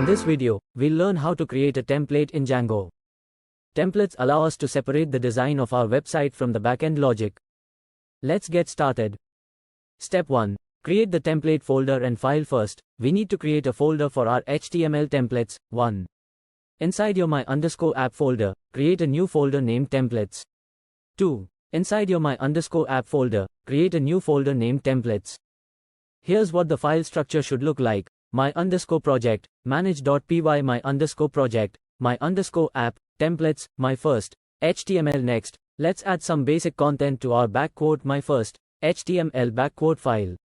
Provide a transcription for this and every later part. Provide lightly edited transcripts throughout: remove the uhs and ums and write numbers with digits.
this video, we'll learn how to create a template in Django. Templates allow us to separate the design of our website from the backend logic. Let's get started. Step 1. Create the template folder and file. First, we need to create a folder for our HTML templates. 1. Inside your my_app folder, create a new folder named templates. 2. Inside your my_app folder, create a new folder named templates. Here's what the file structure should look like. My_project, manage.py, my_project, my_app, templates, my first, HTML. Next, let's add some basic content to our my first, HTML file.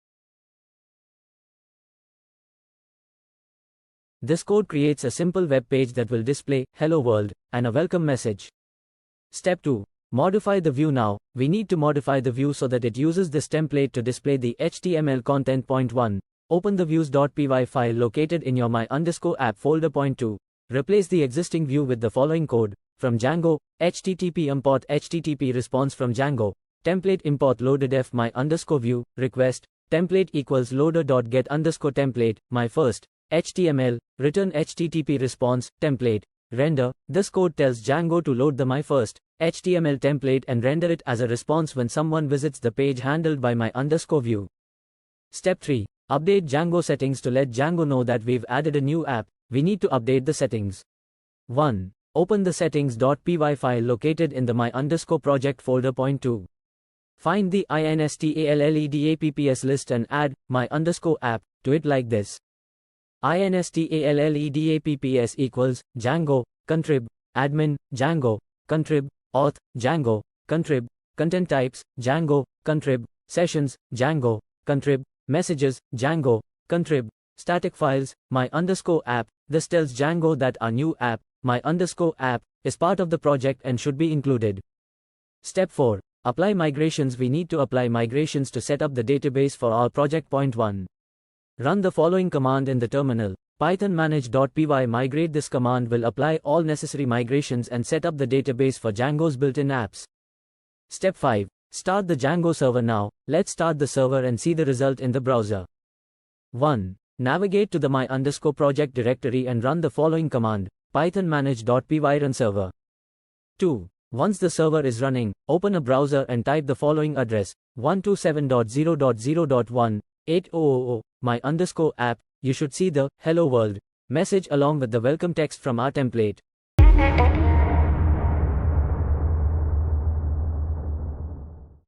This code creates a simple web page that will display, "Hello World," and a welcome message. Step 2. Modify the view. Now, we need to modify the view so that it uses this template to display the HTML content. Point 1. Open the views.py file located in your my_app folder. Point 2. Replace the existing view with the following code. From Django, HTTP import HTTP response from Django, template import loaded my_view, request, template equals loader.get_template, my first, HTML, return HTTP response, template, render. This code tells Django to load the my first, HTML template and render it as a response when someone visits the page handled by my_view. Step 3. Update Django settings. To let Django know that we've added a new app, we need to update the settings. 1. Open the settings.py file located in the my_project folder. Point 2. Find the installedapps list and add my_app to it like this. Installedapps equals Django, contrib, admin, Django, contrib, auth, Django, contrib, content types, Django, contrib, sessions, Django, contrib, messages, Django, contrib, static files, my_app. This tells Django that our new app, my_app, is part of the project and should be included. Step 4. Apply migrations. We need to apply migrations to set up the database for our project. Point 1. Run the following command in the terminal. Python manage.py migrate. This command will apply all necessary migrations and set up the database for Django's built-in apps. Step 5. Start the Django server. Now, let's start the server and see the result in the browser. 1. Navigate to the my_project directory and run the following command. Python manage.py run server. 2. Once the server is running, open a browser and type the following address, 127.0.0.1.8.0.0, my_app. You should see the "Hello World" message along with the welcome text from our template.